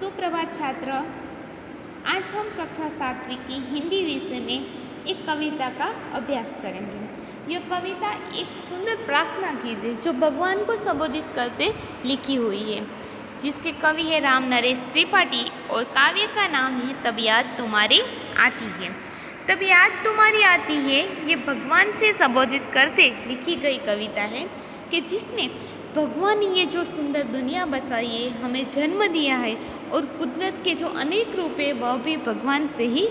सुप्रभात छात्र। आज हम कक्षा 7वीं की हिंदी विषय में एक कविता का अभ्यास करेंगे। यह कविता एक सुंदर प्रार्थना गीत है जो भगवान को संबोधित करते लिखी हुई है, जिसके कवि है राम नरेश त्रिपाठी और काव्य का नाम है तब याद तुम्हारी आती है। तब याद तुम्हारी आती है ये भगवान से संबोधित करते लिखी गई कविता है कि जिसने भगवान ने ये जो सुंदर दुनिया बसाई है, हमें जन्म दिया है और कुदरत के जो अनेक रूप है वह भी भगवान से ही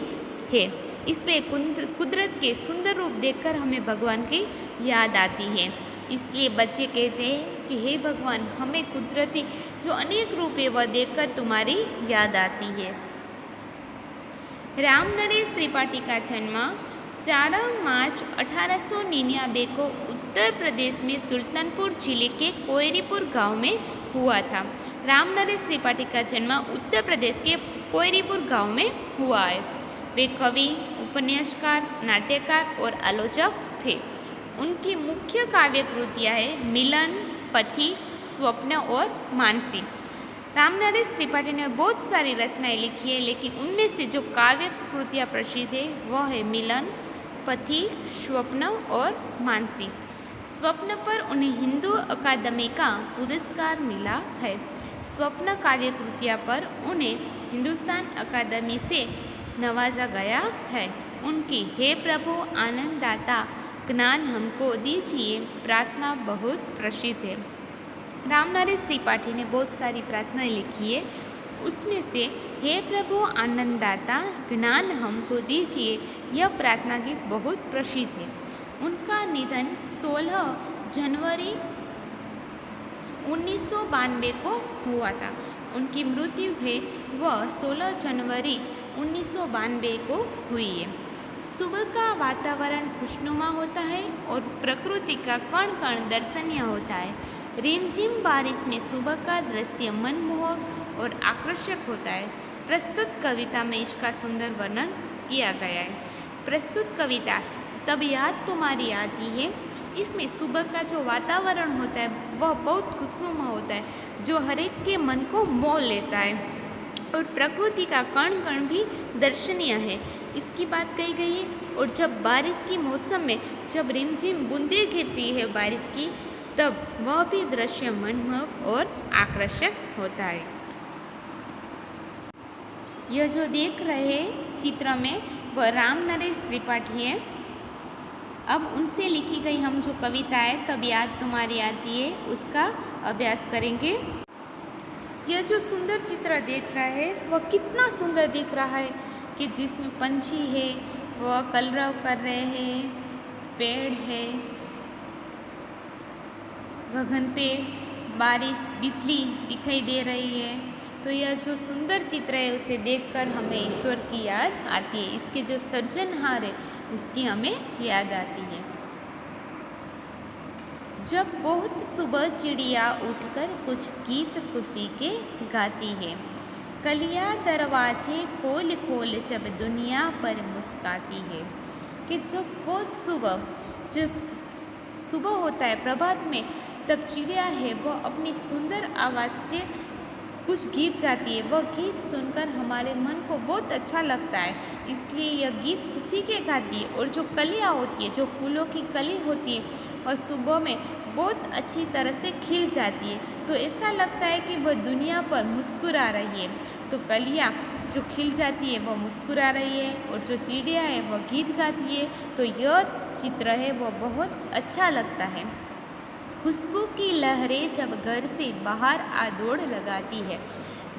है। इसलिए कुदरत के सुंदर रूप देखकर हमें भगवान की याद आती है। इसलिए बच्चे कहते हैं कि हे भगवान, हमें कुदरती जो अनेक रूप है वह देखकर तुम्हारी याद आती है। राम नरेश त्रिपाठी का जन्म 4 मार्च 1899 को उत्तर प्रदेश में सुल्तानपुर जिले के कोयरीपुर गांव में हुआ था। राम नरेश त्रिपाठी का जन्म उत्तर प्रदेश के कोयरीपुर गांव में हुआ है। वे कवि, उपन्यासकार, नाट्यकार और आलोचक थे। उनकी मुख्य काव्य कृतियाँ हैं मिलन, पथिक, स्वप्न और मानसी। राम नरेश त्रिपाठी ने बहुत सारी रचनाएं लिखी है, लेकिन उनमें से जो काव्य कृतियाँ प्रसिद्ध है वह है मिलन, पथिक, स्वप्न और मानसी। स्वप्न पर उन्हें हिंदू अकादमी का पुरस्कार मिला है। स्वप्न काव्य कृतियाँ पर उन्हें हिंदुस्तान अकादमी से नवाजा गया है। उनकी हे प्रभु आनंददाता ज्ञान हमको दीजिए प्रार्थना बहुत प्रसिद्ध है। राम नरेश त्रिपाठी ने बहुत सारी प्रार्थनाएं लिखी है, उसमें से हे प्रभु आनंददाता ज्ञान हमको दीजिए यह प्रार्थना गीत बहुत प्रसिद्ध है। उनका निधन 16 जनवरी 1992 को हुआ था। उनकी मृत्यु है वह 16 जनवरी 1992 को हुई है। सुबह का वातावरण खुशनुमा होता है और प्रकृति का कण कण दर्शनीय होता है। रिमझिम बारिश में सुबह का दृश्य मनमोहक और आकर्षक होता है। प्रस्तुत कविता में इसका सुंदर वर्णन किया गया है। प्रस्तुत कविता तब याद तुम्हारी आती है, इसमें सुबह का जो वातावरण होता है वह बहुत खुशनुमा होता है, जो हर एक के मन को मोह लेता है और प्रकृति का कण कण भी दर्शनीय है, इसकी बात कही गई है। और जब बारिश की मौसम में जब रिमझिम बूंदें गिरती है बारिश की, तब वह भी दृश्य मनमोहक और आकर्षक होता है। यह जो देख रहे चित्र में वह राम नरेश त्रिपाठी है। अब उनसे लिखी गई हम जो कविता है तब याद तुम्हारी आती है उसका अभ्यास करेंगे। यह जो सुंदर चित्र देख रहा है वह कितना सुंदर दिख रहा है कि जिसमें पंछी है वह कलरव कर रहे हैं, पेड़ है, गगन पे बारिश, बिजली दिखाई दे रही है। तो यह जो सुंदर चित्र है उसे देखकर हमें ईश्वर की याद आती है, इसके जो सृजनहार है उसकी हमें याद आती है। जब बहुत सुबह चिड़िया उठकर कुछ गीत खुशी के गाती है, कलियां दरवाजे खोल खोल जब दुनिया पर मुस्काती है। कि जब बहुत जब सुबह होता है प्रभात में, तब चिड़िया है वह अपनी सुंदर आवाज़ से कुछ गीत गाती है। वह गीत सुनकर हमारे मन को बहुत अच्छा लगता है, इसलिए यह गीत खुशी के गाती है। और जो कलियाँ होती है, जो फूलों की कली होती है, वह सुबह में बहुत अच्छी तरह से खिल जाती है, तो ऐसा लगता है कि वह दुनिया पर मुस्कुरा रही है। तो कलियाँ जो खिल जाती है वह मुस्कुरा रही है और जो चिड़िया है वह गीत गाती है। तो यह चित्र है वह बहुत अच्छा लगता है। खुशबू की लहरें जब घर से बाहर आ दौड़ लगाती है,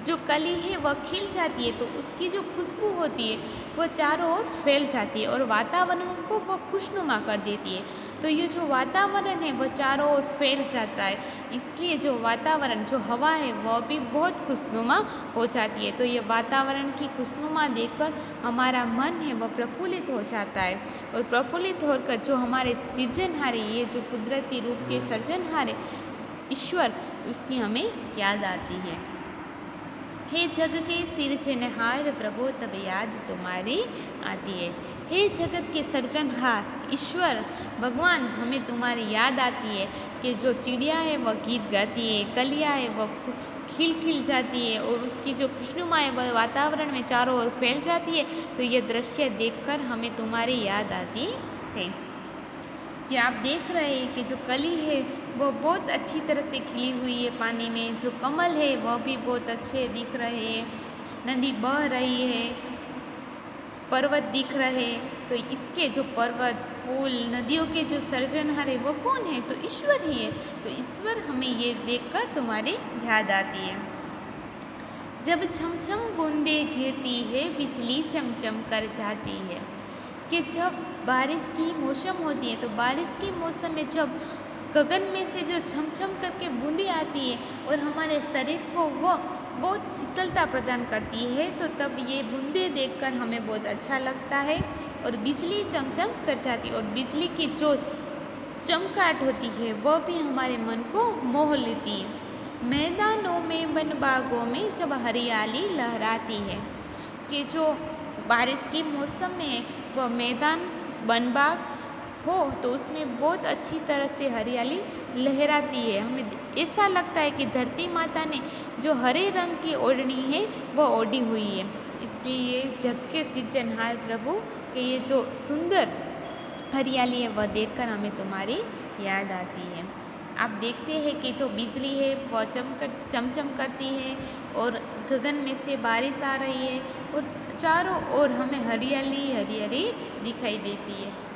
जो कली है वह खिल जाती है तो उसकी जो खुशबू होती है वह चारों ओर फैल जाती है और वातावरण को वह खुशनुमा कर देती है। तो ये जो वातावरण है वह चारों ओर फैल जाता है, इसलिए जो वातावरण, जो हवा है वह भी बहुत खुशनुमा हो जाती है। तो ये वातावरण की खुशनुमा देखकर हमारा मन है वह प्रफुल्लित हो जाता है और प्रफुल्लित होकर जो हमारे सृजनहार है, ये जो कुदरती रूप के सृजनहार है ईश्वर, उसकी हमें याद आती है। हे जग के सिरजनहार प्रभु तब याद तुम्हारी आती है। हे जगत के सृजनहार ईश्वर भगवान, हमें तुम्हारी याद आती है कि जो चिड़िया है वह गीत गाती है, कलियाँ है वह खिल जाती है और उसकी जो खुशनुमाएँ वातावरण में चारों ओर फैल जाती है, तो ये दृश्य देखकर हमें तुम्हारी याद आती है। कि आप देख रहे हैं कि जो कली है वो बहुत अच्छी तरह से खिली हुई है पानी में, जो कमल है वह भी बहुत अच्छे दिख रहे हैं, नदी बह रही है, पर्वत दिख रहे। तो इसके जो पर्वत, फूल, नदियों के जो सर्जनहार है वो कौन है? तो ईश्वर ही है। तो ईश्वर हमें ये देखकर तुम्हारी याद आती है। जब छमछम बूंदे गिरती है, बिजली चमचम कर जाती है। कि जब बारिश की मौसम होती है, तो बारिश के मौसम में जब गगन में से जो छमछम करके बूंदी आती है और हमारे शरीर को वो बहुत शीतलता प्रदान करती है, तो तब ये बूंदे देखकर हमें बहुत अच्छा लगता है। और बिजली चमचम कर जाती है और बिजली की जो चमकाहट होती है वह भी हमारे मन को मोह लेती है। मैदानों में, वन बागों में जब हरियाली लहराती है। कि जो बारिश के मौसम में वह मैदान, वन बाग हो तो उसमें बहुत अच्छी तरह से हरियाली लहराती है। हमें ऐसा लगता है कि धरती माता ने जो हरे रंग की ओढ़नी है वह ओढ़ी हुई है। इसलिए ये जग के सृजनहार प्रभु के ये जो सुंदर हरियाली है वह देखकर हमें तुम्हारी याद आती है। आप देखते हैं कि जो बिजली है वह चमचम करती है और गगन में से बारिश आ रही है और चारों ओर हमें हरियाली हरियाली दिखाई देती है।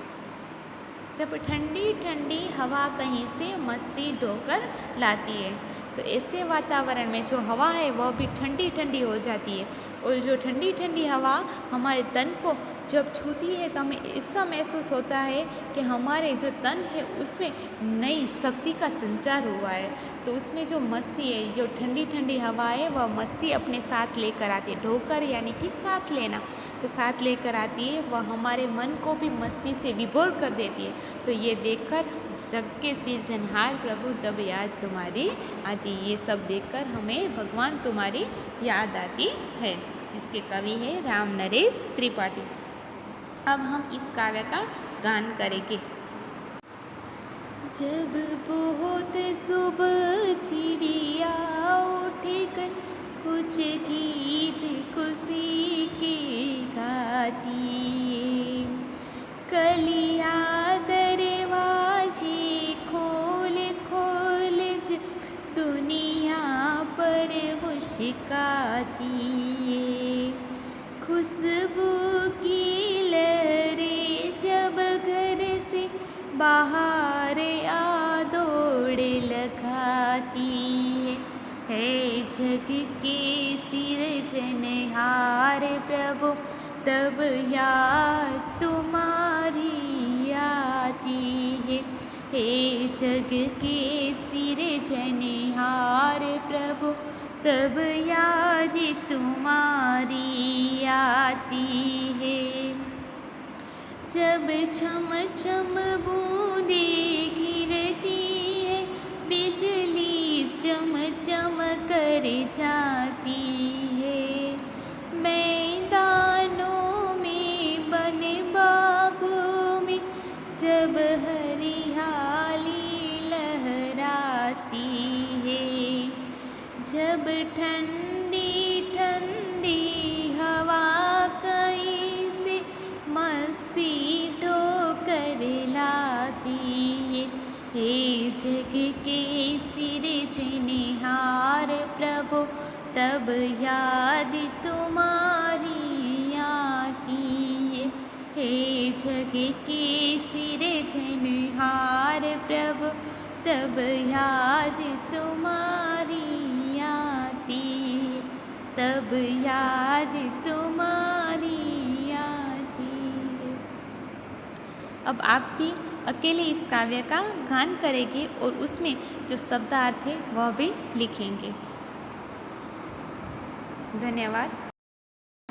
जब ठंडी ठंडी हवा कहीं से मस्ती ढोकर लाती है, तो ऐसे वातावरण में जो हवा है वह भी ठंडी ठंडी हो जाती है। और जो ठंडी ठंडी हवा हमारे तन को जब छूती है तो हमें ऐसा महसूस होता है कि हमारे जो तन है उसमें नई शक्ति का संचार हुआ है। तो उसमें जो मस्ती है, जो ठंडी ठंडी हवा है वह मस्ती अपने साथ लेकर आती है। ढोकर यानी कि साथ लेना, तो साथ लेकर आती है, वह हमारे मन को भी मस्ती से विभोर कर देती है। तो ये देखकर जग के सृजनहार प्रभु तब याद तुम्हारी आती। ये सब देखकर हमें भगवान तुम्हारी याद आती है, जिसके कवि है राम नरेश त्रिपाठी। अब हम इस काव्य का गान करेंगे। जब बहुत सुबह चिड़िया उठे कर कुछ गीत खुशी के गाती है, कलिया दरवाजे खोल खोल दुनिया पर मुस्काती है, खुशबू की लहरें जब घर से बाहर आ दौड़ लगाती है जग के सृजनहार प्रभु तब याद तुम्हारी आती है। हे जग के सृजनहार प्रभु तब याद तुम्हारी आती है। जब छम छम बूंदे गिरती है, बिजली चम चम कर जाती है, मैदानों में, वन बागों में जब हरियाली लहराती है, जब ठंडी ठंडी हवा कहीं से मस्ती ढोकर लाती है, हे जग के सृजनहार प्रभु तब याद तुम्हारी आती है। हे जग के सृजनहार प्रभु तब याद तुम्हारी आती है, तब याद तुम्हारी आती है। अब आप भी अकेले इस काव्य का गान करेंगे और उसमें जो शब्दार्थ है वह भी लिखेंगे। धन्यवाद।